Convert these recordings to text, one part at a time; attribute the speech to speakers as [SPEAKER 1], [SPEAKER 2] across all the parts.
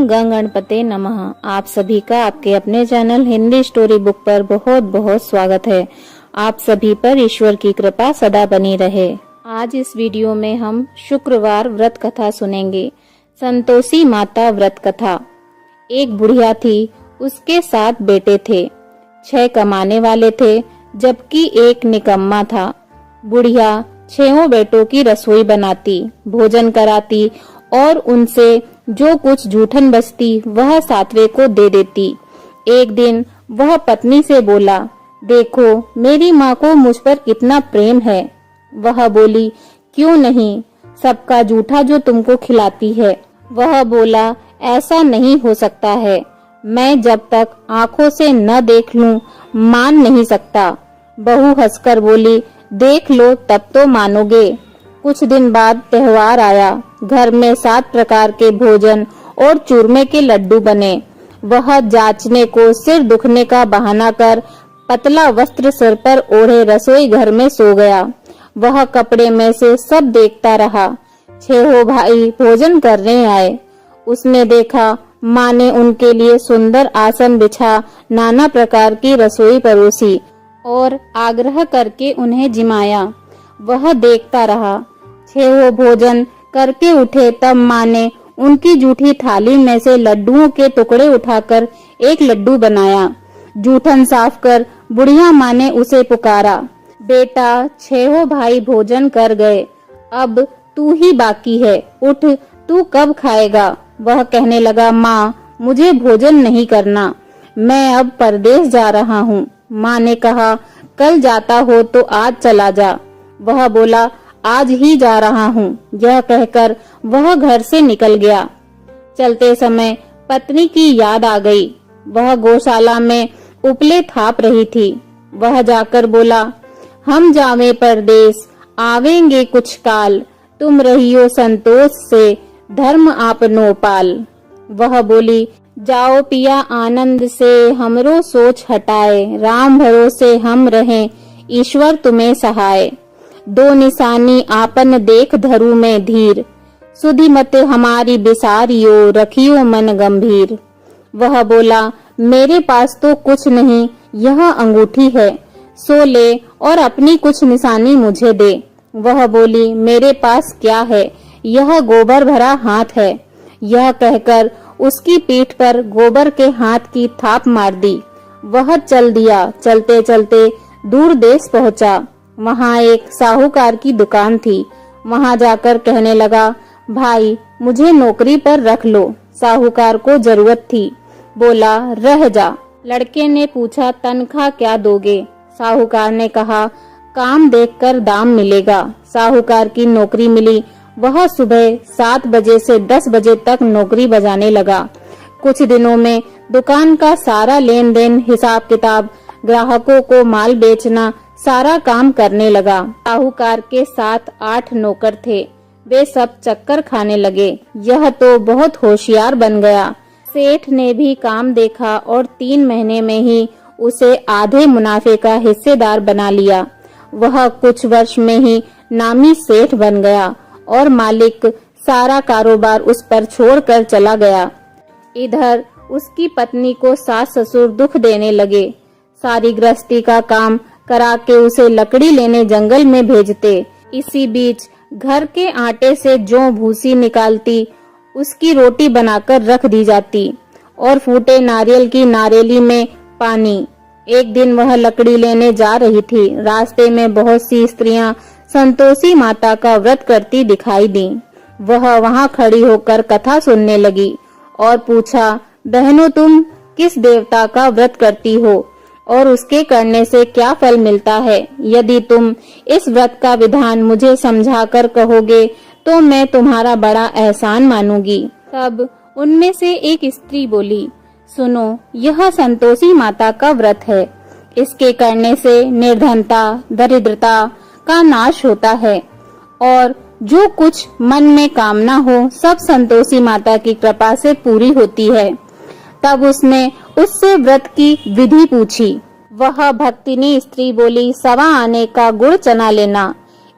[SPEAKER 1] ओम गंग गणपते नमः। आप सभी का आपके अपने चैनल हिंदी स्टोरी बुक पर बहुत बहुत स्वागत है। आप सभी पर ईश्वर की कृपा सदा बनी रहे। आज इस वीडियो में हम शुक्रवार व्रत कथा सुनेंगे। संतोषी माता व्रत कथा। एक बुढ़िया थी, उसके 7 बेटे थे। 6 कमाने वाले थे जबकि एक निकम्मा था। बुढ़िया 6 बेटों की रसोई बनाती, भोजन कराती और उनसे जो कुछ जूठन बचती वह 7वें को दे देती। एक दिन वह पत्नी से बोला, देखो मेरी माँ को मुझ पर कितना प्रेम है। वह बोली, क्यों नहीं, सबका जूठा जो तुमको खिलाती है। वह बोला, ऐसा नहीं हो सकता है, मैं जब तक आंखों से न देख लूं मान नहीं सकता। बहू हंसकर बोली, देख लो तब तो मानोगे। कुछ दिन बाद त्योहार आया। घर में 7 प्रकार के भोजन और चूरमे के लड्डू बने। वह जांचने को सिर दुखने का बहाना कर पतला वस्त्र सिर पर ओढ़े रसोई घर में सो गया। वह कपड़े में से सब देखता रहा। 6 भाई भोजन करने आए। उसने देखा माँ ने उनके लिए सुंदर आसन बिछा नाना प्रकार की रसोई परोसी और आग्रह करके उन्हें जिमाया। वह देखता रहा। 6 भोजन करके उठे तब माँ ने उनकी जूठी थाली में से लड्डुओं के टुकड़े उठाकर एक लड्डू बनाया। जूठन साफ कर बुढ़िया माँ ने उसे पुकारा, बेटा 6 भाई भोजन कर गए, अब तू ही बाकी है, उठ, तू कब खाएगा। वह कहने लगा, माँ मुझे भोजन नहीं करना, मैं अब परदेश जा रहा हूँ। माँ ने कहा, कल जाता हो तो आज चला जा। वह बोला, आज ही जा रहा हूँ। यह कहकर वह घर से निकल गया। चलते समय पत्नी की याद आ गई। वह गौशाला में उपले थाप रही थी। वह जाकर बोला, हम जावे परदेश, आवेंगे कुछ काल, तुम रहियो संतोष से, धर्म आपनो पाल। वह बोली, जाओ पिया आनंद से, हमरो सोच हटाए, राम भरोसे हम रहें, ईश्वर तुम्हें सहाय। 2 निशानी आपन देख धरु में धीर, सुधि मत हमारी बिसारियो, रखियो मन गंभीर। वह बोला, मेरे पास तो कुछ नहीं, यह अंगूठी है, सो ले और अपनी कुछ निशानी मुझे दे। वह बोली, मेरे पास क्या है, यह गोबर भरा हाथ है। यह कहकर उसकी पीठ पर गोबर के हाथ की थाप मार दी। वह चल दिया। चलते चलते दूर देश पहुंचा। वहाँ एक साहूकार की दुकान थी। वहाँ जाकर कहने लगा, भाई मुझे नौकरी पर रख लो, साहूकार को जरूरत थी। बोला, रह जा। लड़के ने पूछा, तनख्वाह क्या दोगे। साहूकार ने कहा, काम देखकर दाम मिलेगा। साहूकार की नौकरी मिली। वह सुबह 7 बजे से 10 बजे तक नौकरी बजाने लगा। कुछ दिनों में दुकान का सारा लेन देन, हिसाब किताब, ग्राहकों को माल बेचना, सारा काम करने लगा। साहूकार के 7-8 नौकर थे। वे सब चक्कर खाने लगे। यह तो बहुत होशियार बन गया। सेठ ने भी काम देखा और 3 महीने में ही उसे आधे मुनाफे का हिस्सेदार बना लिया। वह कुछ वर्ष में ही नामी सेठ बन गया और मालिक सारा कारोबार उस पर छोड़कर चला गया। इधर उसकी पत्नी को सास ससुर दुख देने लगे। सारी गृहस्थी का काम करा के उसे लकड़ी लेने जंगल में भेजते। इसी बीच घर के आटे से जौ भूसी निकालती, उसकी रोटी बनाकर रख दी जाती और फूटे नारियल की नारेली में पानी। एक दिन वह लकड़ी लेने जा रही थी। रास्ते में बहुत सी स्त्रियां संतोषी माता का व्रत करती दिखाई दी। वह वहां खड़ी होकर कथा सुनने लगी और पूछा, बहनों तुम किस देवता का व्रत करती हो और उसके करने से क्या फल मिलता है। यदि तुम इस व्रत का विधान मुझे समझाकर कहोगे तो मैं तुम्हारा बड़ा एहसान मानूंगी। तब उनमें से एक स्त्री बोली, सुनो, यह संतोषी माता का व्रत है। इसके करने से निर्धनता, दरिद्रता का नाश होता है और जो कुछ मन में कामना हो सब संतोषी माता की कृपा से पूरी होती है। तब उसने उससे व्रत की विधि पूछी। वह भक्तिनी स्त्री बोली, 1.25 आने का गुड़ चना लेना,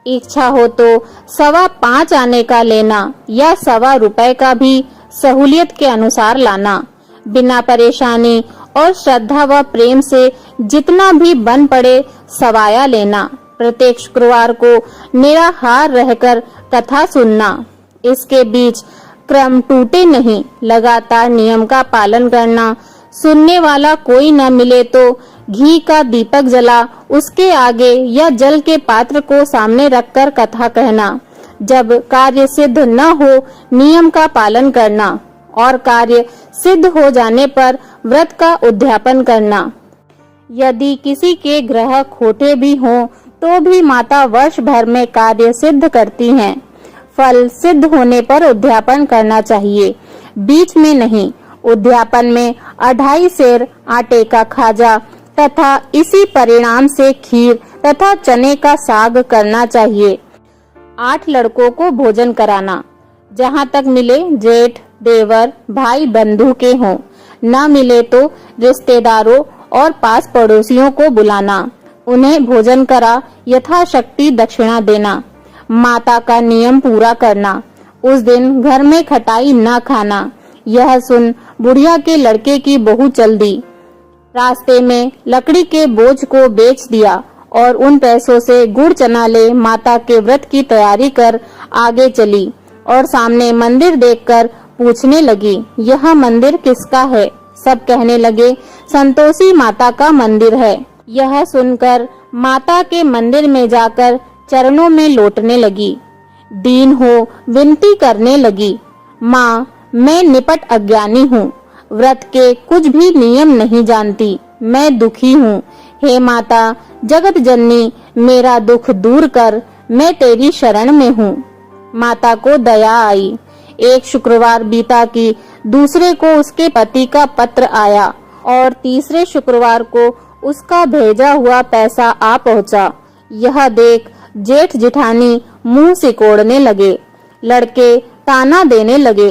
[SPEAKER 1] इच्छा हो तो 5.25 आने का लेना या 1.25 रुपए का भी सहूलियत के अनुसार लाना, बिना परेशानी और श्रद्धा व प्रेम से जितना भी बन पड़े सवाया लेना। प्रत्येक शुक्रवार को निराहार रहकर कथा सुनना। इसके बीच क्रम टूटे नहीं, लगातार नियम का पालन करना। सुनने वाला कोई न मिले तो घी का दीपक जला उसके आगे या जल के पात्र को सामने रखकर कथा कहना। जब कार्य सिद्ध न हो नियम का पालन करना और कार्य सिद्ध हो जाने पर व्रत का उद्यापन करना। यदि किसी के ग्रह खोटे भी हों तो भी माता वर्ष भर में कार्य सिद्ध करती हैं। फल सिद्ध होने पर उद्यापन करना चाहिए, बीच में नहीं। उद्यापन में 2.5 सेर आटे का खाजा तथा इसी परिणाम से खीर तथा चने का साग करना चाहिए। 8 लड़कों को भोजन कराना। जहाँ तक मिले जेठ, देवर, भाई बंधु के हों, न मिले तो रिश्तेदारों और पास पड़ोसियों को बुलाना। उन्हें भोजन करा यथाशक्ति दक्षिणा देना। माता का नियम पूरा करना। उस दिन घर में खटाई न खाना। यह सुन बुढ़िया के लड़के की बहू चल दी। रास्ते में लकड़ी के बोझ को बेच दिया और उन पैसों से गुड़ चना ले माता के व्रत की तैयारी कर आगे चली और सामने मंदिर देखकर पूछने लगी, यह मंदिर किसका है? सब कहने लगे, संतोषी माता का मंदिर है। यह सुनकर माता के मंदिर में जाकर चरणों में लौटने लगी। दीन हो विनती करने लगी, माँ मैं निपट अज्ञानी हूँ, व्रत के कुछ भी नियम नहीं जानती, मैं दुखी हूँ। हे माता जगत जननी मेरा दुख दूर कर, मैं तेरी शरण में हूँ। माता को दया आई। एक शुक्रवार बीता कि दूसरे को उसके पति का पत्र आया और तीसरे शुक्रवार को उसका भेजा हुआ पैसा आ पहुँचा। यह देख जेठ जिठानी मुंह सिकोड़ने लगे। लड़के ताना देने लगे।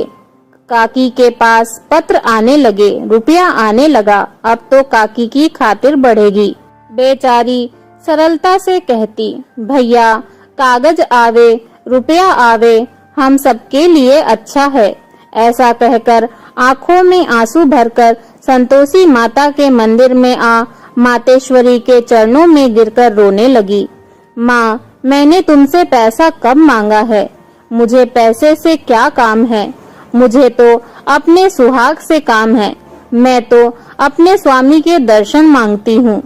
[SPEAKER 1] काकी के पास पत्र आने लगे, रुपया आने लगा, अब तो काकी की खातिर बढ़ेगी। बेचारी सरलता से कहती, भैया कागज आवे रुपया आवे, हम सबके लिए अच्छा है। ऐसा कहकर आंखों में आंसू भरकर संतोषी माता के मंदिर में आ मातेश्वरी के चरणों में गिरकर रोने लगी। माँ मैंने तुमसे पैसा कब मांगा है? मुझे पैसे से क्या काम है? मुझे तो अपने सुहाग से काम है। मैं तो अपने स्वामी के दर्शन मांगती हूँ।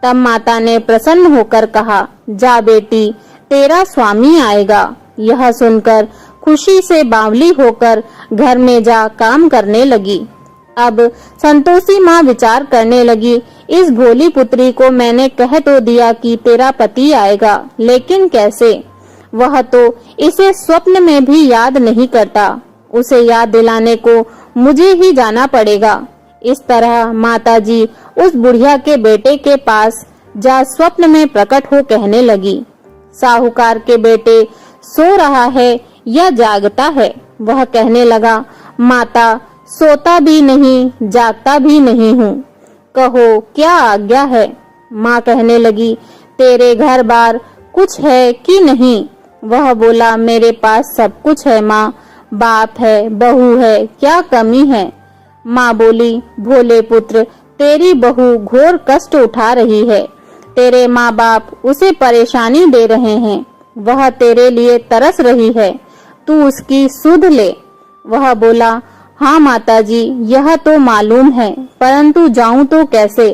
[SPEAKER 1] तब माता ने प्रसन्न होकर कहा, जा बेटी तेरा स्वामी आएगा। यह सुनकर खुशी से बावली होकर घर में जा काम करने लगी। अब संतोषी माँ विचार करने लगी, इस भोली पुत्री को मैंने कह तो दिया कि तेरा पति आएगा, लेकिन कैसे? वह तो इसे स्वप्न में भी याद नहीं करता। उसे याद दिलाने को मुझे ही जाना पड़ेगा। इस तरह माताजी उस बुढ़िया के बेटे के पास जा स्वप्न में प्रकट हो कहने लगी, साहूकार के बेटे सो रहा है या जागता है? वह कहने लगा, माता सोता भी नहीं जागता भी नहीं हूँ, कहो क्या आज्ञा है? माँ कहने लगी, तेरे घर बार कुछ है कि नहीं? वह बोला, मेरे पास सब कुछ है माँ, बाप है बहू है, क्या कमी है? माँ बोली, भोले पुत्र तेरी बहू घोर कष्ट उठा रही है, तेरे माँ बाप उसे परेशानी दे रहे हैं, वह तेरे लिए तरस रही है, तू उसकी सुध ले। वह बोला, हाँ माताजी यह तो मालूम है, परंतु जाऊं तो कैसे?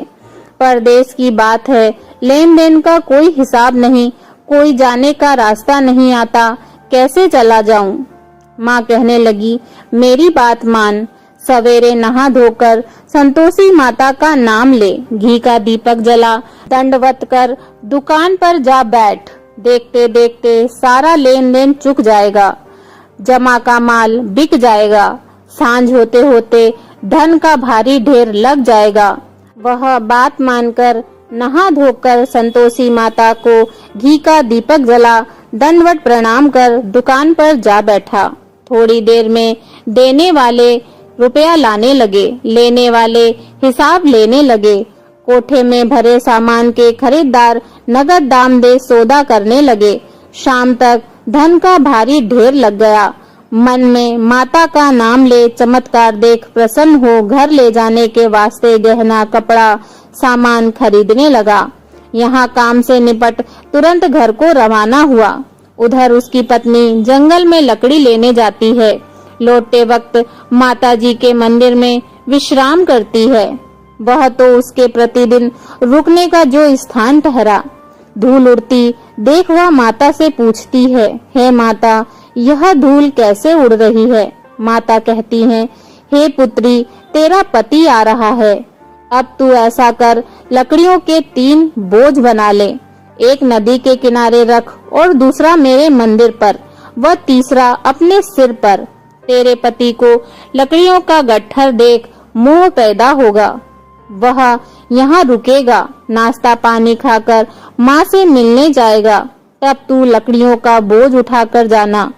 [SPEAKER 1] परदेश की बात है, लेन देन का कोई हिसाब नहीं, कोई जाने का रास्ता नहीं आता, कैसे चला जाऊं? माँ कहने लगी, मेरी बात मान, सवेरे नहा धोकर संतोषी माता का नाम ले, घी का दीपक जला, दंडवत कर दुकान पर जा बैठ। देखते देखते सारा लेन देन चुक जाएगा, जमा का माल बिक जाएगा, सांझ होते होते धन का भारी ढेर लग जाएगा। वह बात मानकर नहा धोकर संतोषी माता को घी का दीपक जला, दंडवत प्रणाम कर दुकान पर जा बैठा। थोड़ी देर में देने वाले रुपया लाने लगे, लेने वाले हिसाब लेने लगे। कोठे में भरे सामान के खरीदार नगद दाम दे सौदा करने लगे। शाम तक धन का भारी ढेर लग गया। मन में माता का नाम ले, चमत्कार देख प्रसन्न हो घर ले जाने के वास्ते गहना कपड़ा सामान खरीदने लगा। यहाँ काम से निपट तुरंत घर को रवाना हुआ। उधर उसकी पत्नी जंगल में लकड़ी लेने जाती है। लौटते वक्त माताजी के मंदिर में विश्राम करती है। वह तो उसके प्रतिदिन रुकने का जो स्थान ठहरा। धूल उड़ती देख वह माता से पूछती है, हे माता, यह धूल कैसे उड़ रही है? माता कहती है, हे पुत्री, तेरा पति आ रहा है। अब तू ऐसा कर, लकड़ियों के 3 बोझ बना ले। एक नदी के किनारे रख और दूसरा मेरे मंदिर पर व तीसरा अपने सिर पर। तेरे पति को लकड़ियों का गट्ठर देख मोह पैदा होगा। वह यहाँ रुकेगा, नाश्ता पानी खाकर माँ से मिलने जाएगा। तब तू लकड़ियों का बोझ उठाकर जाना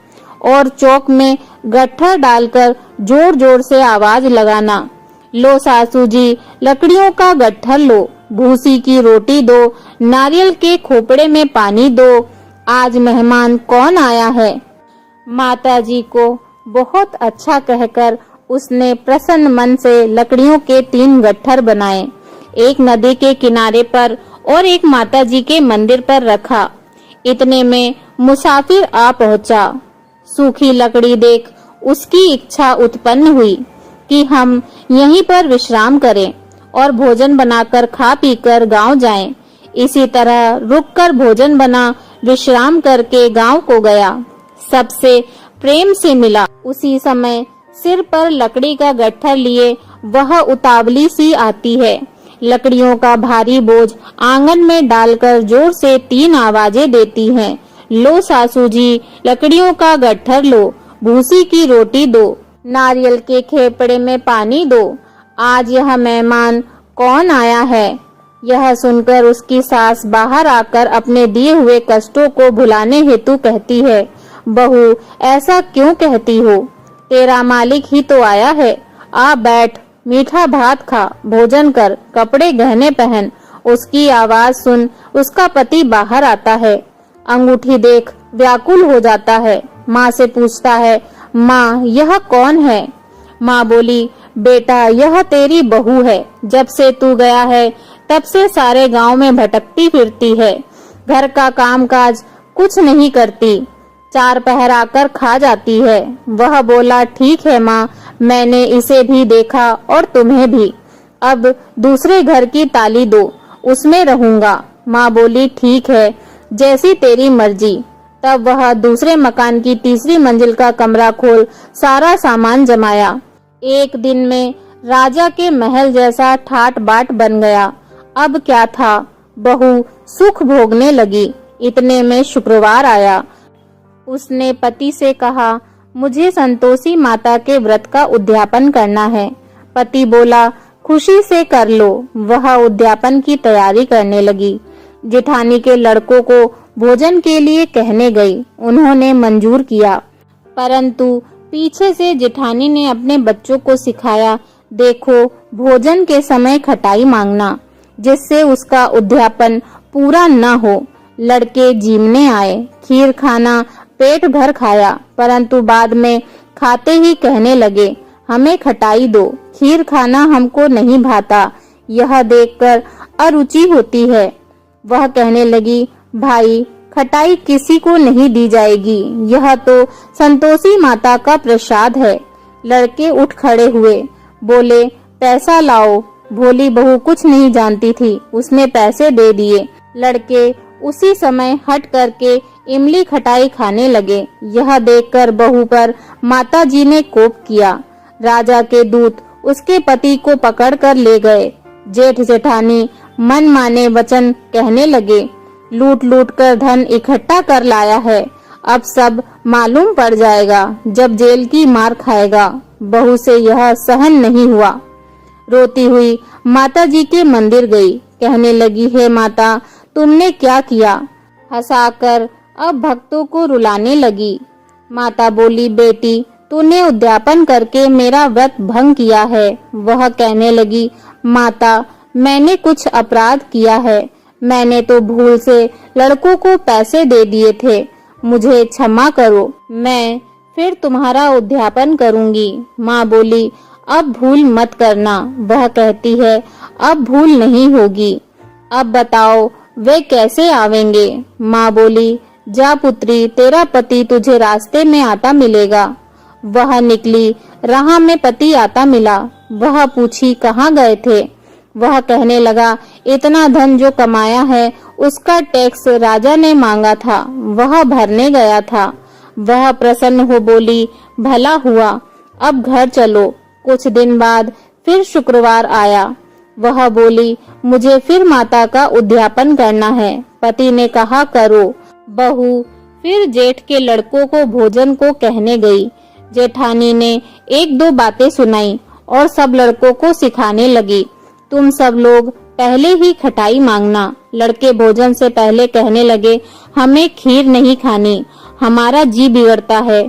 [SPEAKER 1] और चौक में गट्ठर डालकर जोर जोर से आवाज लगाना, लो सासू जी, लकड़ियों का गट्ठर लो, भूसी की रोटी दो, नारियल के खोपड़े में पानी दो, आज मेहमान कौन आया है। माताजी को बहुत अच्छा कहकर उसने प्रसन्न मन से लकड़ियों के 3 गट्ठर बनाए। एक नदी के किनारे पर और एक माताजी के मंदिर पर रखा। इतने में मुसाफिर आ पहुंचा। सूखी लकड़ी देख उसकी इच्छा उत्पन्न हुई कि हम यहीं पर विश्राम करें और भोजन बनाकर खा पीकर गांव जाएं। इसी तरह रुककर भोजन बना, विश्राम करके गांव को गया। सबसे प्रेम से मिला। उसी समय सिर पर लकड़ी का गट्ठर लिए वह उतावली सी आती है। लकड़ियों का भारी बोझ आंगन में डालकर जोर से 3 आवाजें देती हैं, लो सासू जी, लकड़ियों का गट्ठर लो, भूसी की रोटी दो, नारियल के खेपड़े में पानी दो, आज यह मेहमान कौन आया है। यह सुनकर उसकी सास बाहर आकर अपने दिए हुए कष्टों को भुलाने हेतु कहती है, बहू, ऐसा क्यों कहती हो? तेरा मालिक ही तो आया है। आ बैठ, मीठा भात खा, भोजन कर, कपड़े गहने पहन। उसकी आवाज सुन उसका पति बाहर आता है। अंगूठी देख व्याकुल हो जाता है। माँ से पूछता है, माँ, यह कौन है? माँ बोली, बेटा, यह तेरी बहू है। जब से तू गया है तब से सारे गांव में भटकती फिरती है। घर का कामकाज कुछ नहीं करती, 4 पहर आकर खा जाती है। वह बोला, ठीक है माँ, मैंने इसे भी देखा और तुम्हें भी। अब दूसरे घर की ताली दो, उसमें रहूंगा। माँ बोली, ठीक है, जैसी तेरी मर्जी। तब वह दूसरे मकान की 3री मंजिल का कमरा खोल सारा सामान जमाया। एक दिन में राजा के महल जैसा ठाट बाट बन गया। अब क्या था, बहू सुख भोगने लगी। इतने में शुक्रवार आया। उसने पति से कहा, मुझे संतोषी माता के व्रत का उद्यापन करना है। पति बोला, खुशी से कर लो। वह उद्यापन की तैयारी करने लगी। जेठानी के लड़कों को भोजन के लिए कहने गई। उन्होंने मंजूर किया, परंतु पीछे से जेठानी ने अपने बच्चों को सिखाया, देखो, भोजन के समय खटाई मांगना, जिससे उसका उद्यापन पूरा न हो। लड़के जीमने आए, खीर खाना पेट भर खाया, परंतु बाद में खाते ही कहने लगे, हमें खटाई दो, खीर खाना हमको नहीं भाता। यह देखकर अरुचि होती है। वह कहने लगी, भाई, खटाई किसी को नहीं दी जाएगी, यह तो संतोषी माता का प्रसाद है। लड़के उठ खड़े हुए, बोले, पैसा लाओ। भोली बहू कुछ नहीं जानती थी, उसने पैसे दे दिए। लड़के उसी समय हट करके इमली खटाई खाने लगे। यह देखकर बहू पर माताजी ने कोप किया। राजा के दूत उसके पति को पकड़कर ले गए। जेठ जेठानी मन माने वचन कहने लगे, लूट लूट कर धन इकट्ठा कर लाया है, अब सब मालूम पड़ जाएगा, जब जेल की मार खाएगा। बहू से यह सहन नहीं हुआ। रोती हुई माताजी के मंदिर गई। कहने लगी, हे माता, तुमने क्या किया? हंसाकर अब भक्तों को रुलाने लगी। माता बोली, बेटी, तूने उद्यापन करके मेरा व्रत भंग किया है। वह कहने लगी, माता, मैंने कुछ अपराध किया है। मैंने तो भूल से लड़कों को पैसे दे दिए थे, मुझे क्षमा करो। मैं फिर तुम्हारा उद्यापन करूंगी। माँ बोली, अब भूल मत करना। वह कहती है, अब भूल नहीं होगी। अब बताओ वे कैसे आवेंगे? माँ बोली, जा पुत्री, तेरा पति तुझे रास्ते में आता मिलेगा। वह निकली, राह में पति आता मिला। वह पूछी, कहाँ गए थे? वह कहने लगा, इतना धन जो कमाया है उसका टैक्स राजा ने मांगा था, वह भरने गया था। वह प्रसन्न हो बोली, भला हुआ, अब घर चलो। कुछ दिन बाद फिर शुक्रवार आया। वह बोली, मुझे फिर माता का उद्यापन करना है। पति ने कहा, करो। बहू फिर जेठ के लड़कों को भोजन को कहने गई। जेठानी ने एक दो बातें सुनाई और सब लड़कों को सिखाने लगी, तुम सब लोग पहले ही खटाई मांगना। लड़के भोजन से पहले कहने लगे, हमें खीर नहीं खानी, हमारा जी बिगड़ता है,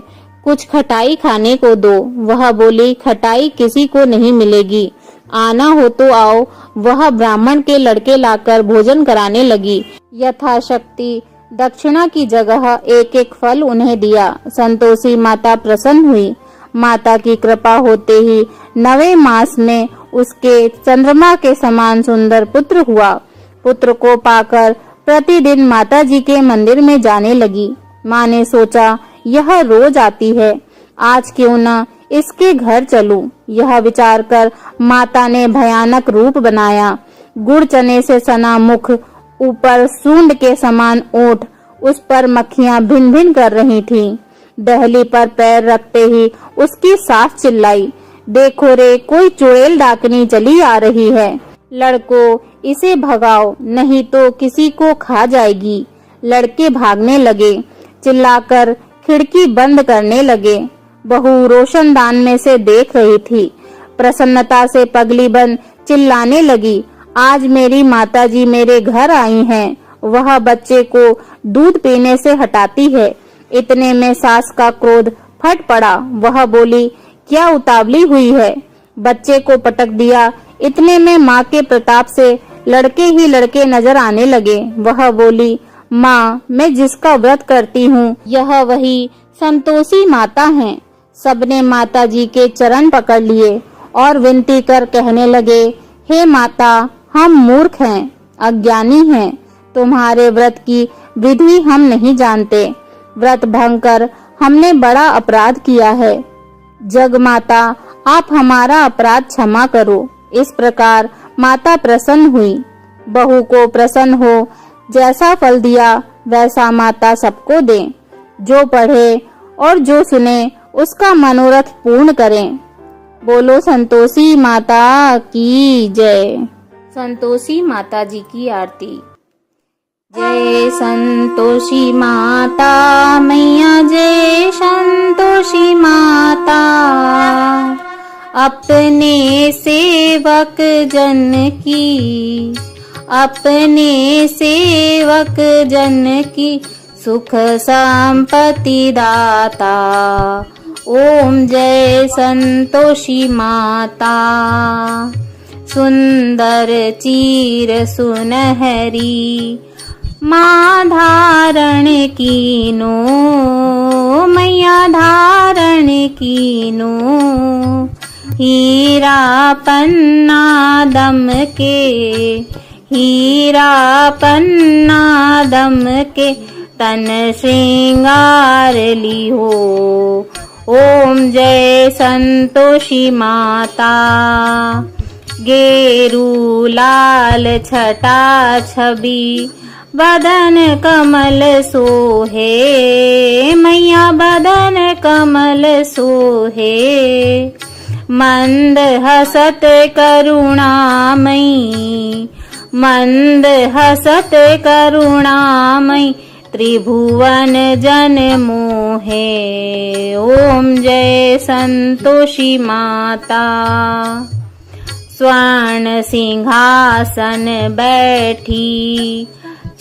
[SPEAKER 1] कुछ खटाई खाने को दो। वह बोली, खटाई किसी को नहीं मिलेगी, आना हो तो आओ। वह ब्राह्मण के लड़के लाकर भोजन कराने लगी। यथाशक्ति दक्षिणा की जगह एक एक फल उन्हें दिया। संतोषी माता प्रसन्न हुई। माता की कृपा होते ही 9वें मास में उसके चंद्रमा के समान सुंदर पुत्र हुआ। पुत्र को पाकर प्रतिदिन माता जी के मंदिर में जाने लगी। माँ ने सोचा, यह रोज आती है, आज क्यों न इसके घर चलूं। यह विचार कर माता ने भयानक रूप बनाया। गुड़ चने से सना मुख, ऊपर सूंड के समान ओठ, उस पर मक्खियां भिन भिन कर रही थीं। दहली पर पैर रखते ही उसकी सास चिल्लाई, देखो रे, कोई चुड़ैल डाकनी चली आ रही है। लड़कों, इसे भगाओ, नहीं तो किसी को खा जाएगी। लड़के भागने लगे, चिल्लाकर खिड़की बंद करने लगे। बहू रोशनदान में से देख रही थी। प्रसन्नता से पगलीबन चिल्लाने लगी, आज मेरी माताजी मेरे घर आई हैं। वह बच्चे को दूध पीने से हटाती है। इतने में सास का क्रोध फट पड़ा। वह बोली, क्या उतावली हुई है? बच्चे को पटक दिया। इतने में माँ के प्रताप से लड़के ही लड़के नजर आने लगे। वह बोली, माँ, मैं जिसका व्रत करती हूँ यह वही संतोषी माता हैं। सबने माता जी के चरण पकड़ लिए और विनती कर कहने लगे, हे माता, हम मूर्ख हैं, अज्ञानी हैं, तुम्हारे व्रत की विधि हम नहीं जानते। व्रत भंग कर हमने बड़ा अपराध किया है। जग माता, आप हमारा अपराध क्षमा करो। इस प्रकार माता प्रसन्न हुई। बहू को प्रसन्न हो, जैसा फल दिया वैसा माता सबको दे। जो पढ़े और जो सुने उसका मनोरथ पूर्ण करें। बोलो संतोषी माता की जय। संतोषी माता जी की आरती। जय संतोषी माता मैया, जय संतोषी माता। अपने सेवक जन की, अपने सेवक जन की सुख संपत्ति दाता। ओम जय संतोषी माता। सुंदर चीर सुनहरी माँ धारण कीनो, मैया धारण कीनो। हीरा पन्ना दम के, हीरा पन्ना दम के, तन श्रृंगार ली हो। ओम जय संतोषी माता। गेरू लाल छटा छवि, बदन कमल सोहे, मैया बदन कमल सोहे। मंद हसत करुणामयी, मंद हसत करुणामयी, त्रिभुवन जन मोहे। ओम जय संतोषी माता। स्वर्ण सिंहासन बैठी,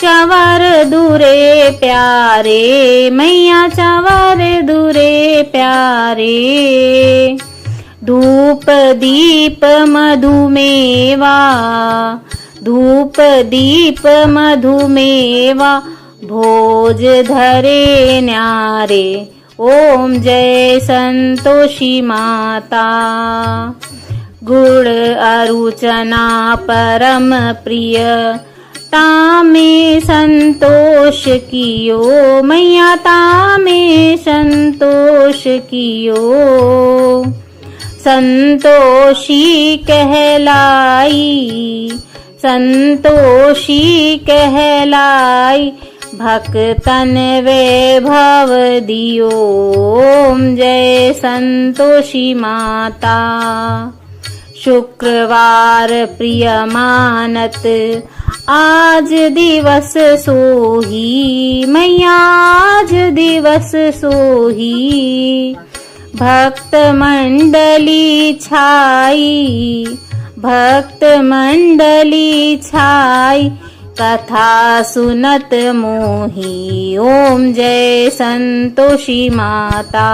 [SPEAKER 1] चंवर दूरे प्यारे, मैया चंवर दूरे प्यारे। धूप दीप मधुमेवा, धूप दीप मधुमेवा, भोज धरे न्यारे। ओम जय संतोषी माता। गुण अरुचना परम प्रिय, तामे संतोष कियो मैया तामे संतोष कियो। संतोषी कहलाई, संतोषी कहलाई, भक्तन वैभव दियो। ओम जय संतोषी माता। शुक्रवार प्रिय मानत, आज दिवस सोही मैया आज दिवस सोही। भक्त मंडली छाई, भक्त मंडली छाई, कथा सुनत मोही। ओम जय संतोषी माता।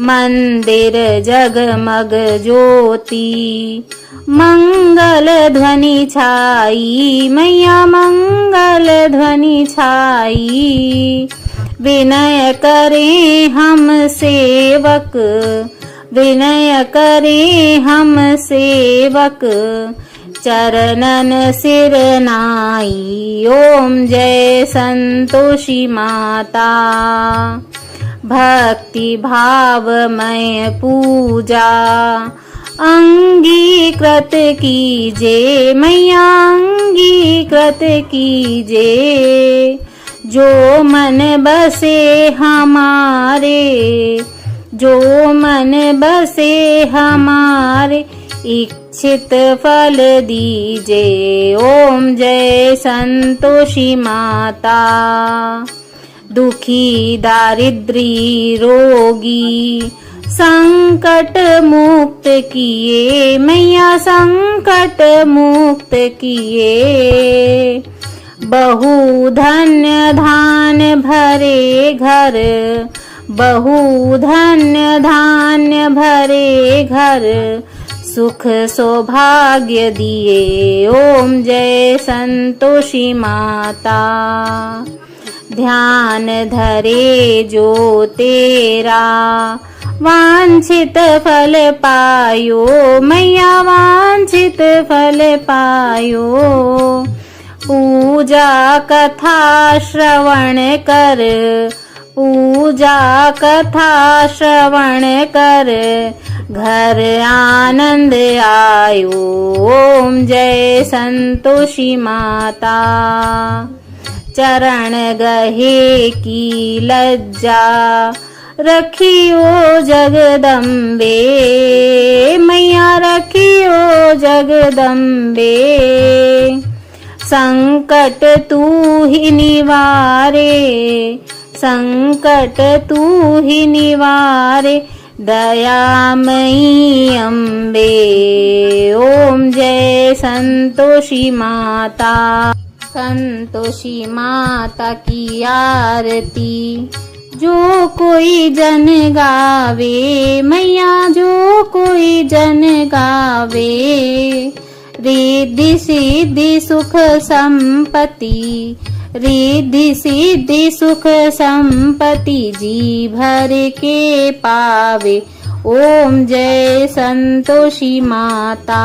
[SPEAKER 1] मंदिर जगमग ज्योति, मंगल ध्वनि छाई मैया मंगल ध्वनि छाई। विनय करें हम सेवक, विनय करें हम सेवक, चरणन सिर नाई। ओम जय संतोषी माता। भक्ति भावमय पूजा अंगीकृत कीजे मैया अंगीकृत कीजे। जो मन बसे हमारे, जो मन बसे हमारे, इच्छित फल दीजे। ओम जय संतोषी माता। दुखी दारिद्री रोगी संकट मुक्त किए मैया संकट मुक्त किए। बहु धन्य धान्य भरे घर, बहु धन्य धान्य भरे घर, सुख सौभाग्य दिए। ओम जय संतोषी माता। ध्यान धरे जो तेरा, वांछित फल पायो मैया वांछित फल पायो। पूजा कथा श्रवण कर, पूजा कथा श्रवण कर, घर आनंद आयो। ओम जय संतोषी माता। चरण गहे की लज्जा रखियो जगदम्बे मैया रखियो जगदम्बे। संकट तू ही निवारे, संकट तू ही निवारे, दयामयी अम्बे। ओम जय संतोषी माता। संतोषी माता की आरती जो कोई जन गावे मैया जो कोई जन गावे। रिद्धि सिद्धि सुख संपत्ति, रिद्धि सिद्धि सुख संपत्ति, जी भर के पावे। ओम जय संतोषी माता।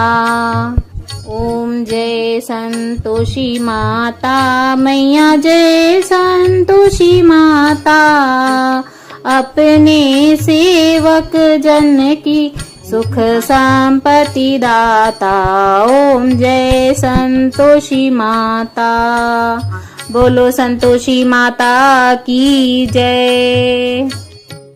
[SPEAKER 1] ओम जय संतोषी माता मैया जय संतोषी माता। अपने सेवक जन की सुख संपत्ति दाता। ओम जय संतोषी माता। बोलो संतोषी माता की जय।